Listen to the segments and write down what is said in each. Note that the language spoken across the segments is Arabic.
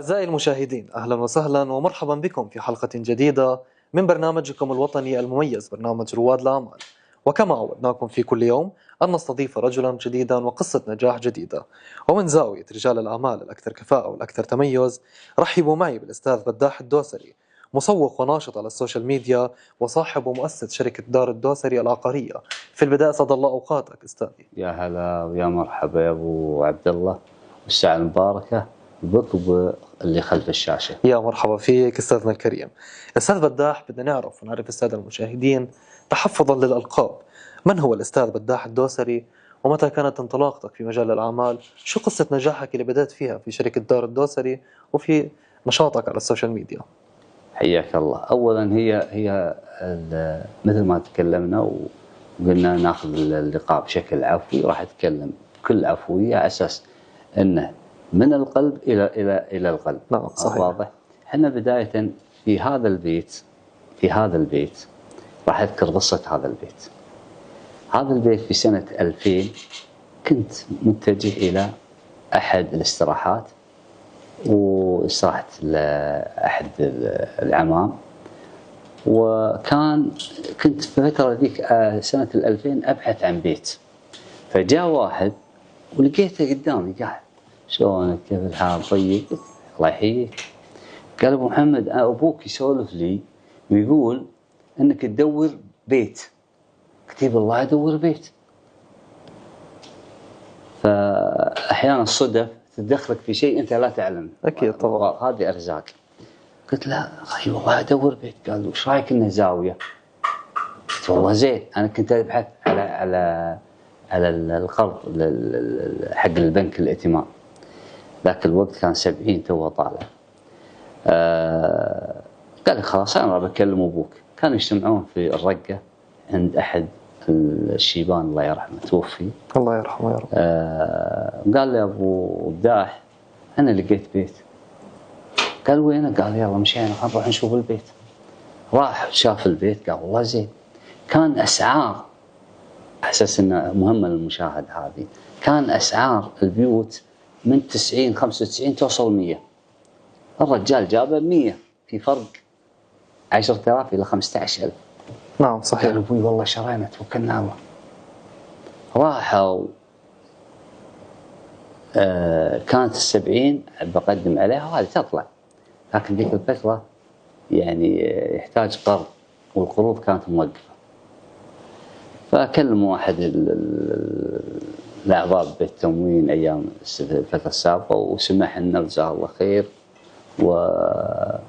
أعزائي المشاهدين، أهلا وسهلا ومرحبا بكم في حلقة جديدة من برنامجكم الوطني المميز، برنامج رواد الأعمال. وكما عودناكم في كل يوم أن نستضيف رجلا جديدا وقصة نجاح جديدة، ومن زاوية رجال الأعمال الأكثر كفاءة والأكثر تميز رحبوا معي بالأستاذ بداح الدوسري، مسوق وناشط على السوشيال ميديا وصاحب ومؤسس شركة دار الدوسري العقارية. في البداية سعد الله أوقاتك أستاذي. يا هلا ويا مرحبا يا ابو عبد الله، والساعة المباركة بك وباللي خلف الشاشة. يا مرحبا فيك أستاذنا الكريم. أستاذ بداح، بدنا نعرف ونعرف السادة المشاهدين تحفظا للألقاب، من هو الأستاذ بداح الدوسري؟ ومتى كانت انطلاقتك في مجال الأعمال؟ شو قصة نجاحك اللي بدأت فيها في شركة دار الدوسري وفي نشاطك على السوشيال ميديا؟ حياك الله. أولا هي مثل ما تكلمنا وقلنا ناخذ اللقاء بشكل عفوي، راح أتكلم بكل عفوية على أساس أنه من القلب إلى القلب. نعم صحيح. واضح. احنا بداية في هذا البيت راح أذكر قصة هذا البيت. هذا البيت في سنة 2000 كنت متجه إلى أحد الاستراحات، واستراحة أحد العمام، كنت في الفترة ذيك سنة 2000 أبحث عن بيت، فجاء واحد ولقيته قدامي قاعد، شلونك كيف الحال طيب؟ الله يحييك. قال أبو محمد أبوك يسولف لي ويقول أنك تدور بيت. قلت والله أدور بيت. فأحيانا الصدف تدخلك في شيء أنت لا تعلم. أكيد طبعا، هذه أرزاق. قلت لا أخي والله أدور بيت. قال وش رأيك إنه زاوية؟ قلت والله زين. أنا كنت أبحث على القرض حق البنك الائتمان، ذاك الوقت كان 70 توه طالع. قال لي خلاص أنا بكلم أبوك. كانوا يجتمعون في الرقة عند أحد الشيبان الله يرحمه، توفي الله يرحمه يا رب. قال لي أبو بداح أنا لقيت بيت. قال وينه؟ قال يلا مشينا نروح نشوف البيت. راح شاف البيت قال والله زين. كان أسعار، أحسس إنه مهمة للمشاهد هذه، كان أسعار البيوت من 90 95 توصل 100. الرجال جابه 100، في فرق 10,000 إلى 15,000. نعم صحيح. قال أبوي والله شرينا توكلنا الله. راحوا كانت 70 بقدم عليها وهذه تطلع، لكن ذيك الفترة يعني يحتاج قرض والقروض كانت موقفة. فأكلم واحد الأعضاء بالتموين أيام الفترة السابقة وسمح لنا جزاه الله خير، وأخذنا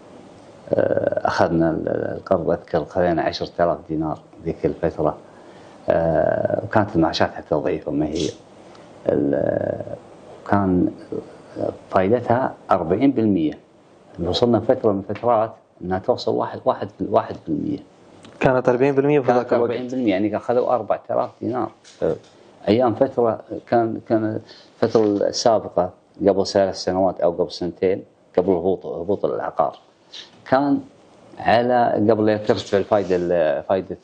القرض. أذكر خذينا 10,000 دينار ذيك الفترة، وكانت المعاشات حتى ضعيفة ما هي. كان فائدتها 40%. وصلنا فترة من الفترات أنها توصل 1%. كانت 40% في ذاك الوقت. 40% يعني أخذوا 4,000 دينار. أيام فترة كان الفترة السابقة قبل 3 سنوات أو قبل سنتين، قبل هبوط العقار، كان على قبل لا ترتفع فائدة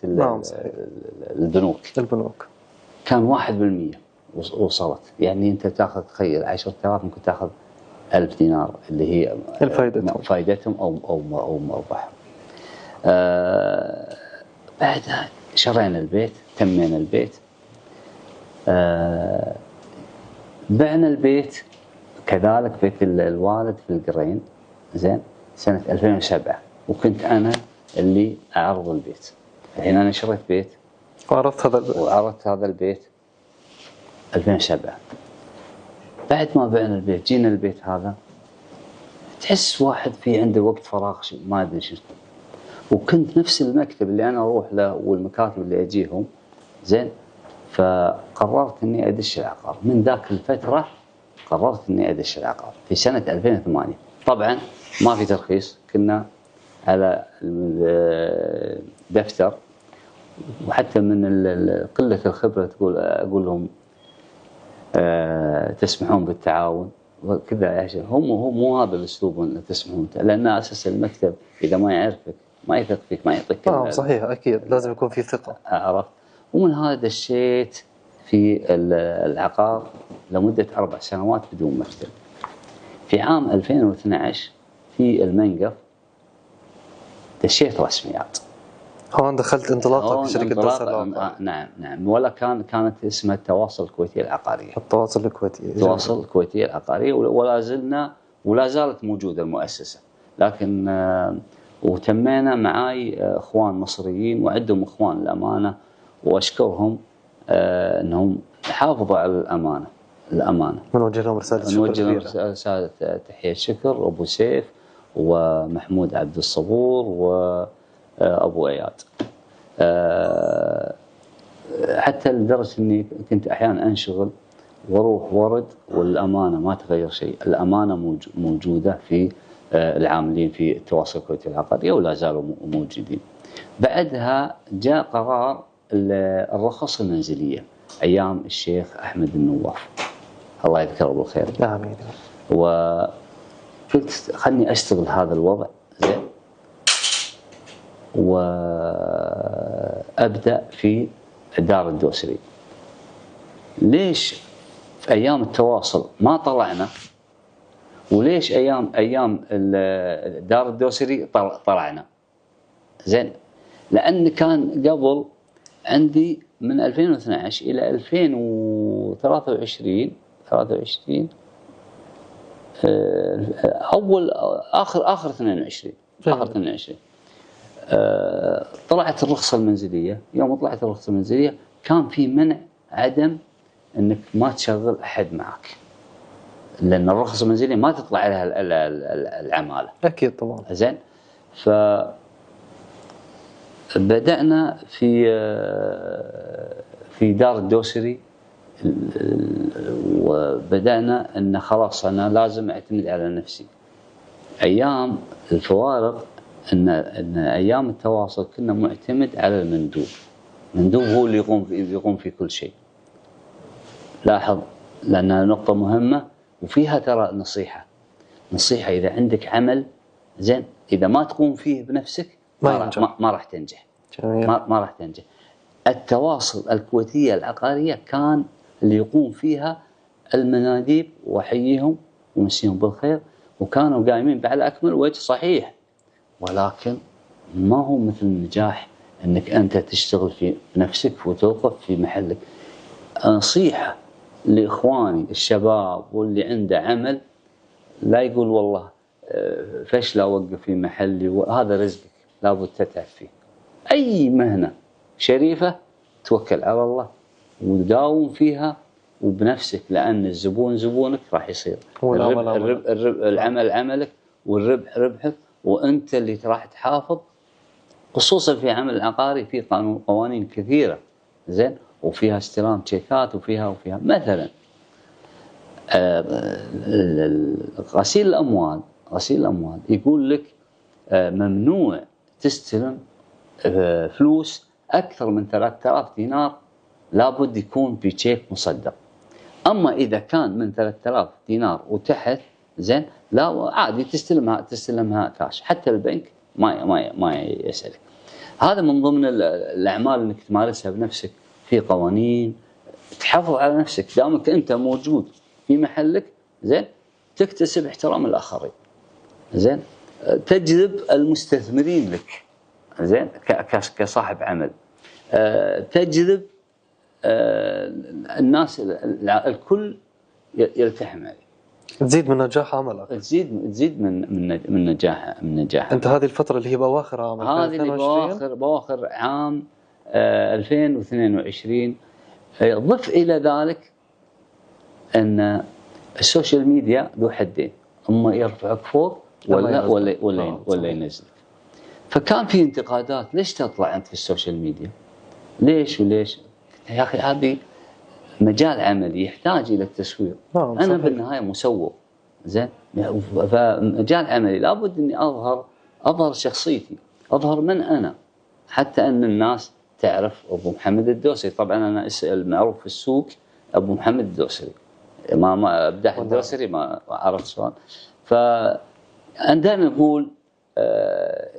البنوك كان 1% وصلت. يعني أنت تأخذ تخيل 10,000 ممكن تأخذ 1000 دينار اللي هي فائدتهم أو مربحهم. بعدها شرينا البيت، تمينا البيت، بعنا البيت كذلك بيت الوالد في القرين زين سنة 2007، وكنت أنا اللي أعرض البيت. الحين أنا شريت بيت وعرضت هذا البيت 2007. بعد ما بعنا البيت جينا البيت هذا، تحس واحد في عنده وقت فراغ ما أدري شو. وكنت نفس المكتب اللي أنا أروح له والمكاتب اللي أجيهم زين، فقررت إني أدش العقار. من ذاك الفترة قررت إني أدش العقار في سنة 2008. طبعا ما في ترخيص، كنا على دفتر، وحتى من قلة الخبرة أقول لهم تسمحون بالتعاون وكذا. هم مو هذا الأسلوب أن تسمحون، لأن أساس المكتب إذا ما يعرفك ما يثق فيك ما يعطيك. صحيح أكيد لازم يكون في ثقة. عرفت. ومن هذا دشيت في العقار لمدة 4 سنوات بدون مكتب. في عام 2012 في المنقف دشيت رسميات. هون دخلت انطلاقة في شركة دراسة العقار. نعم ولا كانت اسمها التواصل الكويتية العقارية. التواصل الكويتي. التواصل الكويتية العقارية، ولا زالت موجودة المؤسسة، لكن وتمينا معاي اخوان مصريين وعندهم اخوان الامانة، واشكرهم انهم حافظوا على الامانة. نوجه لهم رسالة شكر نوجه لهم كبيرة. رسالة تحية شكر، ابو سيف ومحمود عبد الصبور وابو اياد. حتى لدرجة اني كنت احيانا انشغل واروح ورد، والامانة ما تغير شيء، الامانة موجودة في العاملين في التواصل الكويتي العقارية ولا زالوا موجودين. بعدها جاء قرار الرخص المنزلية ايام الشيخ احمد النواف الله يذكره بالخير. امين. وقلت خلني اشتغل هذا الوضع زين، وابدا في دار الدوسري. ليش في ايام التواصل ما طلعنا؟ وليش ايام دار الدوسري طلعنا؟ زين، لان كان قبل عندي من 2012 الى 2023 اخر 22 طلعت الرخصه المنزليه. يوم طلعت الرخصه المنزليه كان في منع عدم انك ما تشغل احد معك، لان الرخصه المنزليه ما تطلع عليها العماله. اكيد طبعا. زين، بدأنا في دار الدوسري، وبدأنا أن خلاص أنا لازم أعتمد على نفسي. أيام الفوارق أن أيام التواصل كنا معتمد على المندوب هو اللي يقوم في كل شيء. لاحظ، لأنها نقطة مهمة وفيها ترى نصيحة إذا عندك عمل زين، إذا ما تقوم فيه بنفسك ما راح تنجح. ما راح تنجح. التواصل الكويتية العقارية كان اللي يقوم فيها المناديب، وأحييهم ومسيهم بالخير، وكانوا قايمين على أكمل وجه صحيح، ولكن ما هو مثل النجاح أنك أنت تشتغل في نفسك وتوقف في محلك. نصيحة لإخواني الشباب واللي عنده عمل، لا يقول والله فشل أوقف في محلي، وهذا رزقك لابد تتعب فيه. أي مهنة شريفة توكل على الله وداوم فيها وبنفسك، لأن الزبون زبونك راح يصير، العمل عملك والربح ربحك، وأنت اللي راح تحافظ. خصوصا في عمل العقاري في قوانين كثيرة زين، وفيها استلام تشيكات وفيها مثلا غسيل الأموال يقول لك ممنوع تستلم فلوس أكثر من 3000 دينار، لابد يكون بشيك مصدق. أما إذا كان من 3000 دينار وتحت زين، لا عادي تستلمها كاش، حتى البنك ما يسألك. هذا من ضمن الأعمال أنك تمارسها بنفسك، في قوانين تحافظ على نفسك. دامك أنت موجود في محلك زين، تكتسب احترام الآخرين زين، تجذب المستثمرين لك زين كصاحب عمل، تجذب الناس، الكل يلتحم عليك، تزيد من نجاح عملك، تزيد من نجاح. انت هذه الفترة اللي هي بواخر عام 2022، هذه بواخر عام 2022. ضف إلى ذلك أن السوشيال ميديا ذو حدين، اما يرفعك فوق ولا ينزلك. فكان في انتقادات، ليش تطلع انت في السوشيال ميديا؟ ليش يا اخي هذه مجال عملي يحتاج الى التسويق. انا صحيح. بالنهايه مسوق زين، فمجال عملي لابد اني اظهر شخصيتي، اظهر من انا، حتى ان الناس تعرف ابو محمد الدوسري. طبعا انا المعروف في السوق ابو محمد الدوسري، ما ابداح الدوسري، ما عرفت شلون. فعندنا نقول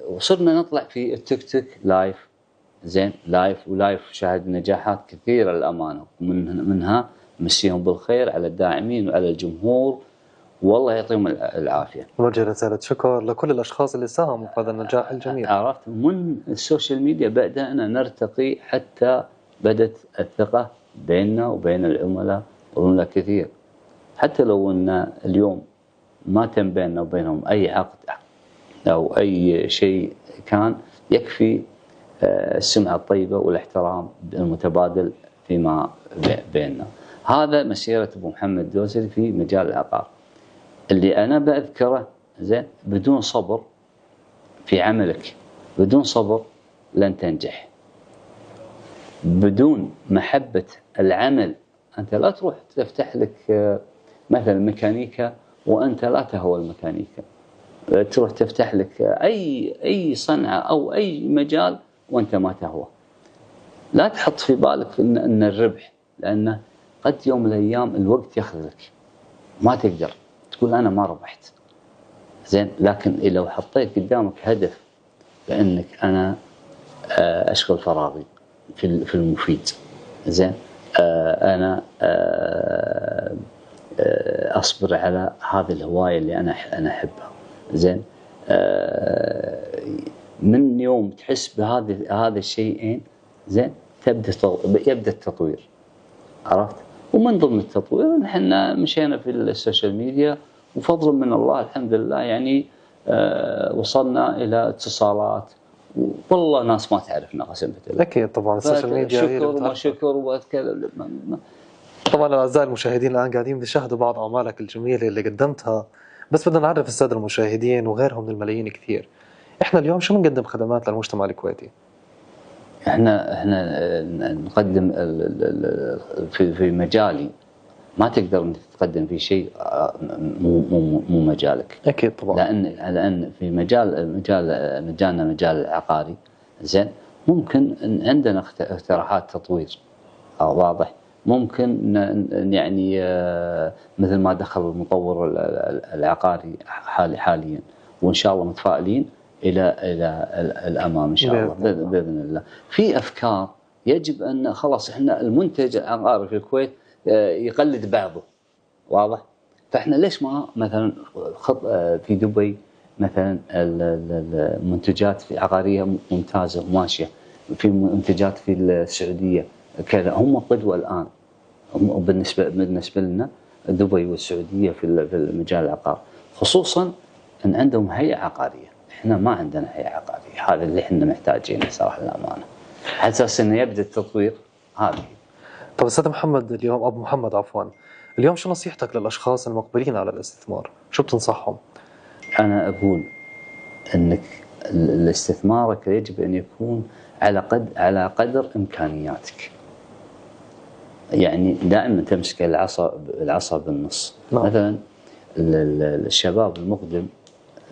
وصرنا نطلع في التيك توك لايف زين، لايف شاهد نجاحات كثيره للامانه، ومنها مسيهم بالخير على الداعمين وعلى الجمهور، والله يعطيهم العافيه. نوجه رسالة شكر لكل الأشخاص اللي ساهموا في هذا النجاح الجميل. عرفت، من السوشيال ميديا بدأنا نرتقي حتى بدت الثقة بيننا وبين العملاء وبين كثير. حتى لو أن اليوم ما تم بيننا وبينهم أي عقد أو أي شيء، كان يكفي السمعة الطيبة والاحترام المتبادل فيما بيننا. هذا مسيرة أبو محمد الدوسري في مجال العقار. اللي أنا بأذكره زين، بدون صبر في عملك، بدون صبر لن تنجح. بدون محبة العمل أنت لا تروح تفتح لك مثلا ميكانيكا وأنت لا تهوى الميكانيكا، تروح تفتح لك أي صنعة أو أي مجال وأنت ما تهوى. لا تحط في بالك إن الربح، لأنه قد يوم من الأيام الوقت يخذلك، ما تقدر تقول أنا ما ربحت زين. لكن لو حطيت قدامك هدف بأنك أنا أشغل فراغي في المفيد زين، أنا أصبر على هذه الهواية اللي أنا أحبها زين، من يوم تحس هذا الشيئين زين يبدأ التطوير. عرفت؟ ومن ضمن التطوير نحن مشينا في السوشيال ميديا، وفضل من الله الحمد لله يعني وصلنا إلى اتصالات، والله ناس ما تعرفنا قسم بالله. أكيد طبعا السوشيال ميديا شكر وما شكر وكذا. طبعا أعزائي المشاهدين الآن قاعدين بيشاهدوا بعض أعمالك الجميلة اللي قدمتها، بس بدنا نعرف السادة المشاهدين وغيرهم من الملايين كثير، إحنا اليوم شو بنقدم خدمات للمجتمع الكويتي؟ احنا نقدم في مجالي ما تقدر انت تقدم في شيء مو مجالك. اكيد طبعا. لان في مجالنا مجال العقاري زين، ممكن عندنا اقتراحات تطوير واضح. ممكن يعني مثل ما دخل المطور العقاري حاليا، وان شاء الله متفائلين الى الامام ان شاء الله باذن الله. في افكار يجب ان خلاص احنا المنتج العقاري في الكويت يقلد بعضه واضح. فاحنا ليش ما مثلا في دبي مثلا المنتجات في عقاريه ممتازه وماشيه، في منتجات في السعوديه كذا، هم قدوه الان. بالنسبه لنا دبي والسعوديه في المجال العقار، خصوصا ان عندهم هيئه عقاريه. احنا ما عندنا هيئه عقاريه، هذا اللي احنا محتاجينه صراحه للامانه، على اساس انه يبدا التطوير هذه. طب استاذ محمد، اليوم ابو محمد عفوا، اليوم شو نصيحتك للاشخاص المقبلين على الاستثمار؟ شو بتنصحهم؟ انا اقول انك الاستثمارك يجب ان يكون على قدر امكانياتك. يعني دائما تمسك العصا بالنص. نعم. مثلا الشباب المقدم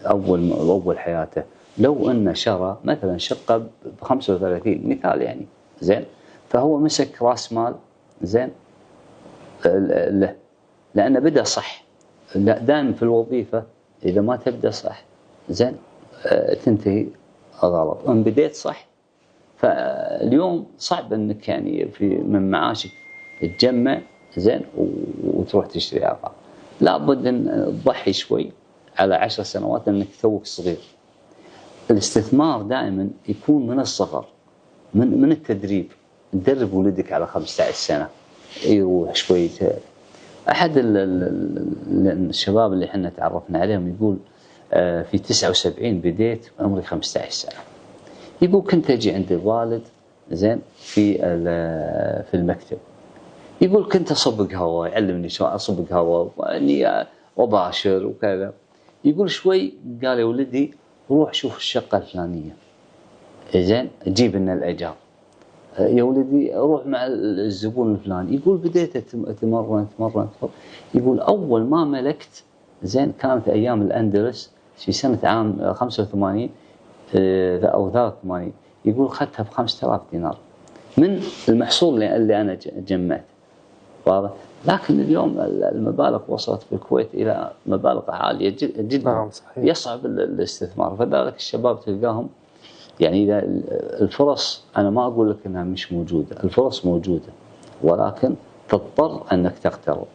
اول حياته، لو انه شرى مثلا شقه ب 35 مثال يعني زين، فهو مسك راس مال زين له، لانه بدا صح. دائما في الوظيفه اذا ما تبدا صح زين تنتهي غلط. ان بديت صح، فاليوم صعب انك يعني من معاشك تجمع زين وتروح تشتري عقار. لابد ان تضحي شوي على 10 سنوات انك توك صغير. الاستثمار دائما يكون من الصغر، من التدريب. تدرب ولدك على 15 سنه يروح شوي. احد الشباب اللي احنا تعرفنا عليهم يقول في 79 بديت عمري 15 سنه. يقول كنت اجي عند الوالد زين في المكتب، يقول كنت اصب قهوه، يعلمني شلون اصب قهوه واني وباشر وكذا. يقول شوي قال يا ولدي روح شوف الشقه الفلانيه زين جيب لنا الايجار. يا ولدي روح مع الزبون الفلاني. يقول بديت اتمرن. يقول اول ما ملكت زين كانت ايام الاندلس في سنه عام 85 او 83. يقول اخذتها ب 5000 دينار من المحصول اللي انا جمعت واضح. لكن اليوم المبالغ وصلت في الكويت الى مبالغ عاليه جدا. نعم صحيح. يصعب الاستثمار. فذلك الشباب تلقاهم يعني اذا الفرص، انا ما اقول لك انها مش موجوده، الفرص موجوده، ولكن تضطر انك تقترب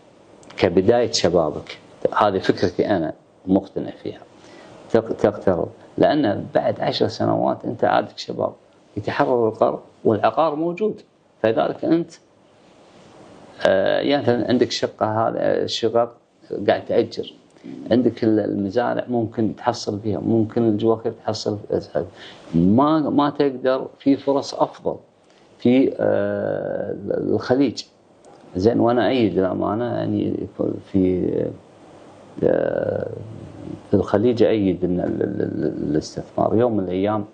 كبدايه شبابك. هذه فكرتي أنا مقتنع فيها. تقترض، لأن بعد 10 سنوات أنت عادك شباب، يتحرر القرض والعقار موجود. فلذلك أنت يعني عندك شقة، هذا الشقق قاعد تأجر، عندك المزارع ممكن تحصل فيها، ممكن الجواكر تحصل، ما تقدر في فرص أفضل في الخليج. زين، وأنا أيد الأمانة يعني في الخليج أيد إن الاستثمار. يوم من الأيام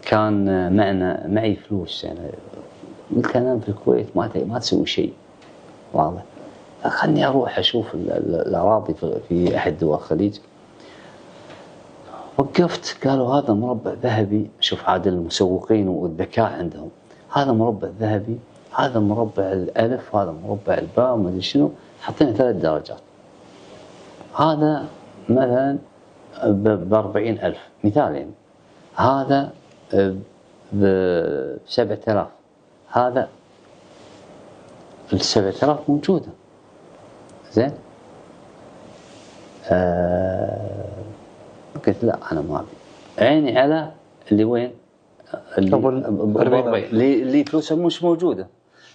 كان معي فلوس، يعني قلت أنا في الكويت ما تسوي شيء واضح، خلني أروح أشوف الأراضي في أحد دول الخليج. وقفت، قالوا هذا مربع ذهبي. شوف عاد المسوقين والذكاء عندهم، هذا مربع ذهبي، هذا مربع الألف، هذا مربع الباء، ما أدري شنو، حاطين 3 درجات. هذا مثلا ب40,000 مثال يعني، هذا ب7,000، هذا ال7,000 موجودة. زين، قلت لا أنا ما أبي، عيني على اللي وين، اللي فلوسها مش موجودة.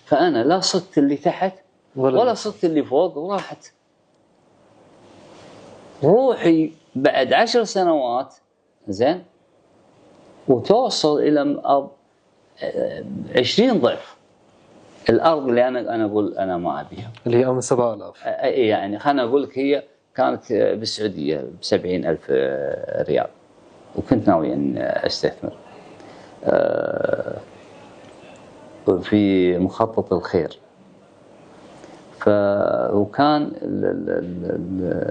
فأنا لا صدت اللي تحت ولا صدت اللي فوق، وراحت روحي بعد 10 سنوات. زين، وتوصل إلى 20 ضعف الأرض اللي أنا أقول أنا ما أبيها، اللي هي من 7,000. يعني خلنا أقول لك هي كانت بالسعودية ب70,000 ريال، وكنت ناوي أن أستثمر في مخطط الخير. وكان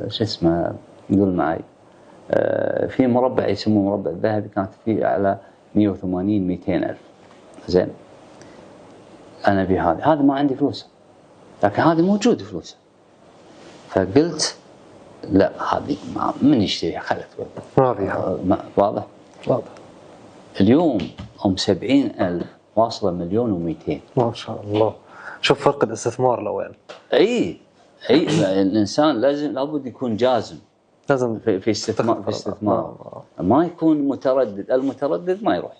شو اسمه يقول معي في مربع يسموه مربع الذهبي، كانت فيه على 180-200,000. زين، أنا بهذا ما عندي فلوس، لكن هذه موجود فلوس. فقلت لا، هذه من يشتريها، خلت ما فيها. واضح. واضح. اليوم 70,000 واصلة 1,200,000. ما شاء الله. شوف فرق الاستثمار لوين. اي الانسان لابد يكون جازم، لازم في استثمار ما يكون متردد. المتردد ما يروح.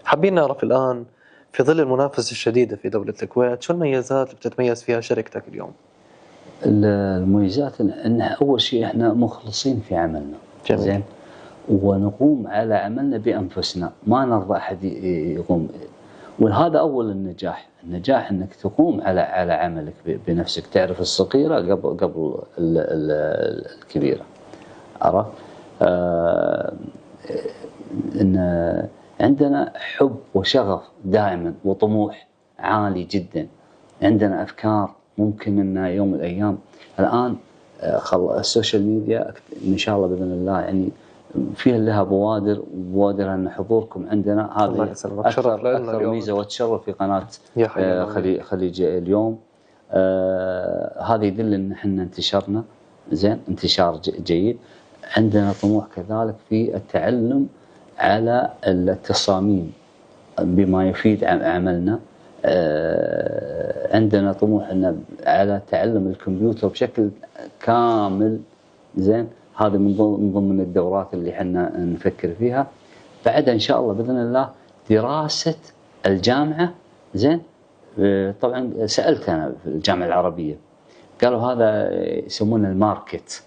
حابين نعرف الآن، في ظل المنافسة الشديدة في دولة الكويت، شو المميزات اللي بتتميز فيها شركتك اليوم؟ المميزات ان اول شيء احنا مخلصين في عملنا. جميل. زين، ونقوم على عملنا بانفسنا، ما نرضى احد يقوم. وهذا اول النجاح انك تقوم على عملك بنفسك، تعرف الصغيره قبل الكبيره. عرفت؟ ان عندنا حب وشغف دائما وطموح عالي جدا. عندنا افكار ممكن ان يوم من الايام، الان السوشيال ميديا ان شاء الله باذن الله يعني فيها لها بوادر ان حضوركم عندنا هذه اكثر ميزه وتشرف في قناه خليج اليوم. هذا يدل ان احنا انتشرنا. زين، انتشار جيد. عندنا طموح كذلك في التعلم على التصاميم بما يفيد عملنا. عندنا طموح على تعلم الكمبيوتر بشكل كامل. زين، هذا من ضمن الدورات اللي احنا نفكر فيها. بعد ان شاء الله باذن الله دراسه الجامعه. زين، طبعا سالت انا في الجامعه العربيه، قالوا هذا يسمونه الماركت،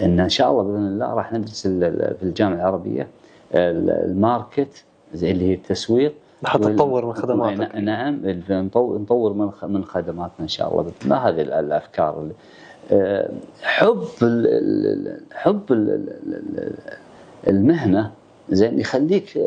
ان شاء الله باذن الله راح ندرس في الجامعه العربيه الماركت اللي هي التسويق، حتى تطور من خدماتك. نعم، نطور من خدماتنا ان شاء الله باذن الله. هذه الافكار اللي حب المهنه. زين، يخليك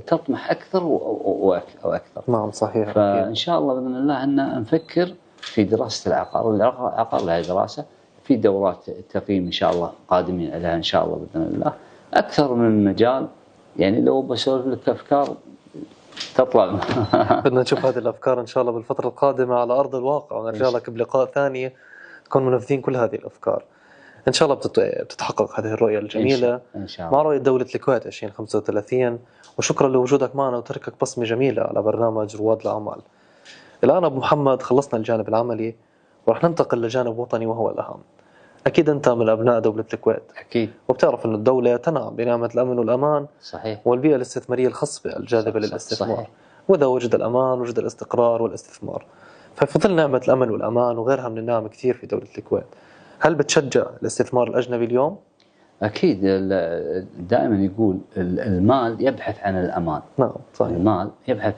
تطمح اكثر واكثر. نعم صحيح. فان شاء الله باذن الله ان نفكر في دراسه العقار. العقار لها دراسه، في دورات تقييم ان شاء الله قادمين عليها ان شاء الله باذن الله، اكثر من مجال. يعني لو بسولف لك افكار تطلع. بدنا نشوف هذه الافكار ان شاء الله بالفتره القادمه على ارض الواقع، ونرجع لك بلقاء ثاني تكون منفذين كل هذه الافكار. ان شاء الله بتتحقق هذه الرؤيه الجميله إن شاء الله. مع رؤيه دوله الكويت 2035 وشكرا لوجودك معنا وتركك بصمة جميلة على برنامج رواد الأعمال. الآن أبو محمد خلصنا الجانب العملي ورح ننتقل لجانب وطني وهو الأهم. أكيد أنت من أبناء دولة الكويت، أكيد، وبتعرف أن الدولة تنعم بنعمة الأمن والأمان، صحيح، والبيئة الاستثمارية الخصبة الجاذبة للاستثمار. صحيح. وإذا وجد الأمان وجد الاستقرار والاستثمار. ففي ظل نعمة الأمن والأمان وغيرها من النعم كثير في دولة الكويت، هل بتشجع الاستثمار الأجنبي اليوم؟ أكيد. دائما يقول المال يبحث عن الأمان. نعم صحيح. المال يبحث،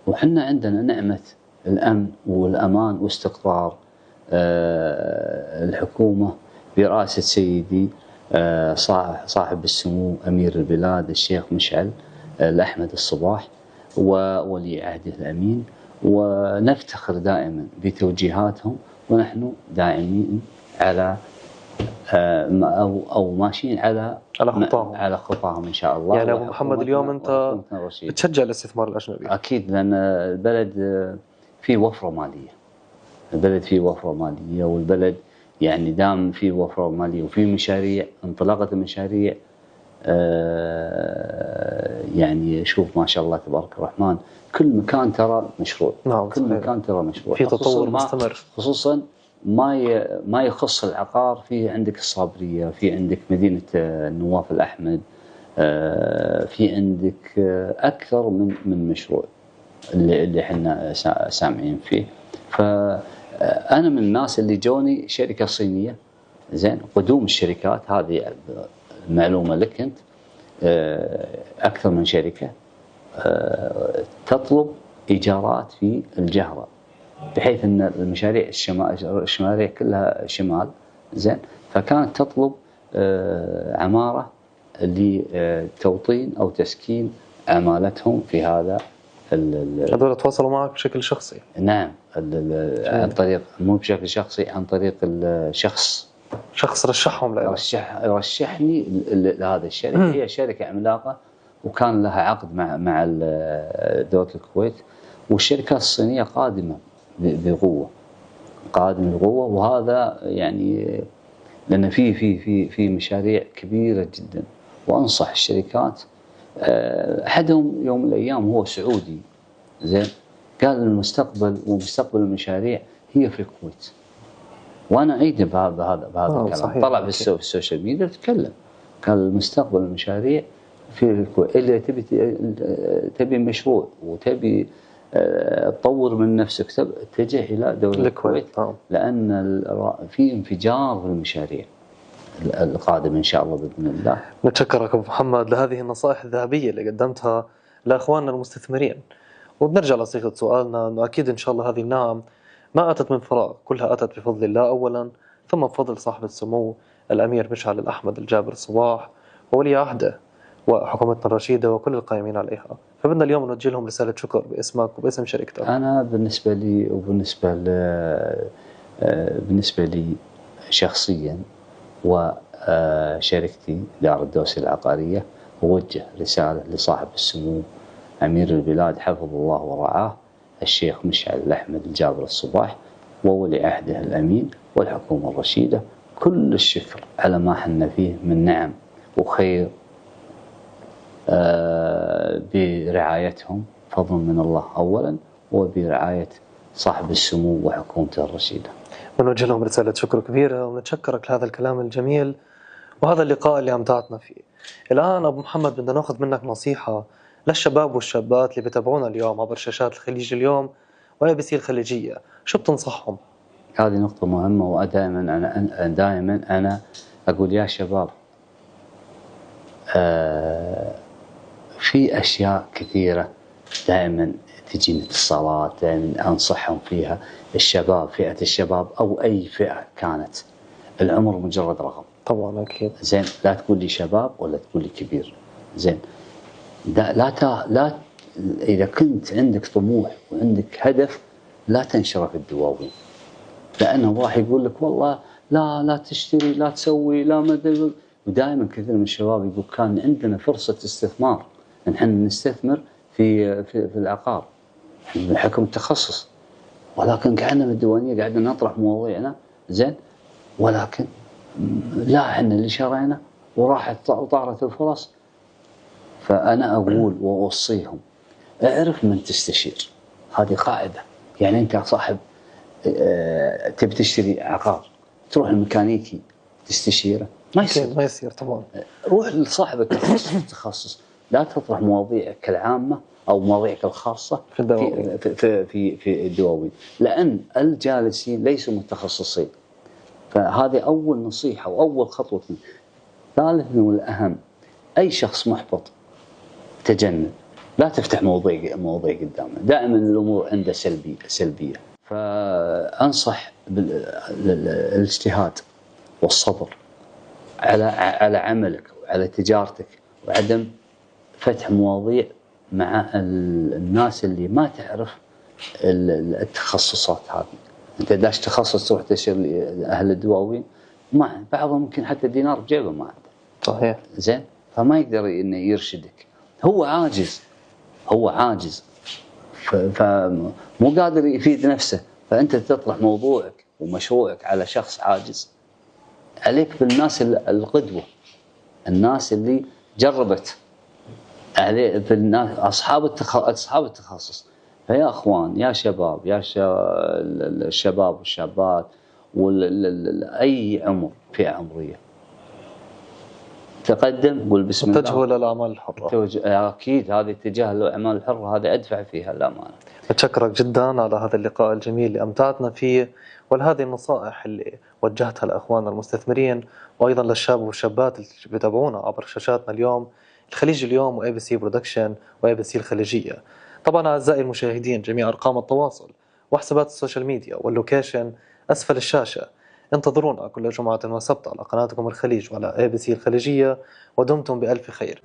وحنا عندنا نعمة الأمن والأمان واستقرار. الحكومة برئاسة سيدي صاحب السمو أمير البلاد الشيخ مشعل الأحمد الصباح وولي عهده الأمين، ونفتخر دائما بتوجيهاتهم، ونحن داعمين على أو ماشيين على خطاهم إن شاء الله. يعني أبو محمد اليوم أنت بتشجع الاستثمار الأجنبي؟ أكيد، لأن البلد فيه وفرة مالية. البلد فيه وفرة مالية، والبلد يعني دام فيه وفرة مالية وفيه مشاريع، انطلاقة المشاريع. يعني شوف ما شاء الله تبارك الرحمن، كل مكان ترى مشروع. نعم كل مكان ترى مشروع، في تطور مستمر. خصوصا ما يخص العقار. في عندك الصابرية، في عندك مدينة النواف الأحمد، في عندك أكثر من مشروع اللي احنا سامعين فيه. فأنا من الناس اللي جوني شركة صينية، زين، قدوم الشركات هذه المعلومة لك أنت، أكثر من شركة تطلب إيجارات في الجهرة، بحيث أن المشاريع الشمالية كلها شمال، زين، فكانت تطلب عمارة لتوطين أو تسكين عمالتهم في هذا. هذول تواصلوا معك بشكل شخصي؟ نعم، عن طريق، مو بشكل شخصي، عن طريق الشخص. شخص رشحهم لك؟ رشحني لهذه الشركة. هي شركة عملاقة، وكان لها عقد مع دولة الكويت، والشركات الصينية قادمة بقوة. وهذا يعني لأن في مشاريع كبيرة جدا. وأنصح الشركات، أحدهم يوم من الأيام هو سعودي، زين، قال المستقبل ومستقبل المشاريع هي في الكويت، وأنا أيده بهذا الكلام. طلع في السوشيال ميديا تكلم، قال المستقبل المشاريع في الكويت. اللي تبي مشروع وتبي تطور من نفسك، اتجه إلى دولة الكويت، لأن في انفجار في المشاريع القادم إن شاء الله بإذن الله. نتشكرك أبو محمد لهذه النصائح الذهبية اللي قدمتها لأخواننا المستثمرين. وبنرجع لصيغة سؤالنا، أنه أكيد إن شاء الله هذه النعم ما أتت من فراغ، كلها أتت بفضل الله أولا، ثم بفضل صاحب السمو الأمير مشعل الأحمد الجابر الصباح وولي عهده وحكومتنا الرشيدة وكل القائمين عليها. فبدنا اليوم نوجه لهم رسالة شكر باسمك وباسم شركتك. أنا بالنسبة لي بالنسبة لي شخصيا وشركتي دار الدوسي العقارية، أوجه رسالة لصاحب السمو أمير البلاد حفظه الله ورعاه الشيخ مشعل الأحمد الجابر الصباح وولي عهده الأمين والحكومة الرشيدة كل الشكر على ما حنا فيه من نعم وخير برعايتهم، فضل من الله أولا، وبرعاية صاحب السمو وحكومته الرشيدة. ونوجه لهم رسالة شكر كبيرة، ونتشكرك لهذا الكلام الجميل وهذا اللقاء اللي أمتعتنا فيه. الآن أبو محمد بدنا نأخذ منك نصيحة للشباب والشابات اللي بيتابعونا اليوم عبر شاشات الخليج اليوم وABC الخليجية، شو بتنصحهم؟ هذه نقطة مهمة، ودائما أنا أقول يا شباب، في أشياء كثيرة دائما تجيني اتصالات، دائما أنصحهم فيها. الشباب، فئة الشباب أو أي فئة كانت، العمر مجرد رقم. طبعا أكيد. زين، لا تقول لي شباب ولا تقول لي كبير. زين، لا إذا كنت عندك طموح وعندك هدف لا تنشره في الدواوين، لأنه راح يقول لك والله لا تشتري، لا تسوي، لا مدري. ودائما كثير من الشباب يقول كان عندنا فرصة استثمار، نحن نستثمر في العقار بحكم التخصص، ولكن قعدنا بالديوانية قعدنا نطرح مواضيعنا، زين، ولكن لا، احنا اللي شرينا وراحت وطارت الفرص. فأنا أقول وأوصيهم اعرف من تستشير، هذه قاعدة. يعني أنت صاحب تبي تشتري عقار، تروح الميكانيكي تستشيره ما يصير. ما يصير طبعا. روح لصاحب التخصص، لا تطرح مواضيعك العامة أو مواضيعك الخاصة في الدواوين. في الدواوين، لأن الجالسين ليسوا متخصصين. فهذه أول نصيحة وأول خطوة. ثالثا والأهم، أي شخص محبط تجنب، لا تفتح مواضيع قدامه. دائما الأمور عنده سلبية. فأنصح بالاجتهاد والصبر على عملك وعلى تجارتك، وعدم فتح مواضيع مع الناس اللي ما تعرف التخصصات هذه. انت داش تخصص تروح تشتري اهل الدواوين، ما بعضهم ممكن حتى دينار بجيبه ما عنده. صحيح. زين، فما يقدر انه يرشدك، هو عاجز فمو قادر يفيد نفسه. فانت تطرح موضوعك ومشروعك على شخص عاجز. عليك بالناس القدوة، الناس اللي جربت، عليه بالناس أصحاب التخصص. فيا أخوان، يا شباب، الشباب والشابات أي عمر، فئة عمرية، تقدم قول بسم الله. اتجهوا للأعمال الحرة. أكيد هذه اتجاه الأعمال الحرة، هذا أدفع فيها الأمانة. أتشكرك جدا على هذا اللقاء الجميل اللي أمتعتنا فيه، ولهذه النصائح اللي وجهتها لأخواننا المستثمرين، وأيضا للشباب والشابات اللي بيتابعونا عبر شاشاتنا اليوم، الخليج اليوم وأي بي سي برودكشن وأي بي سي الخليجية. طبعا أعزائي المشاهدين، جميع أرقام التواصل وحسابات السوشيال ميديا واللوكيشن أسفل الشاشة. انتظرونا كل جمعة وسبت على قناتكم الخليج وعلى أي بي سي الخليجية، ودمتم بألف خير.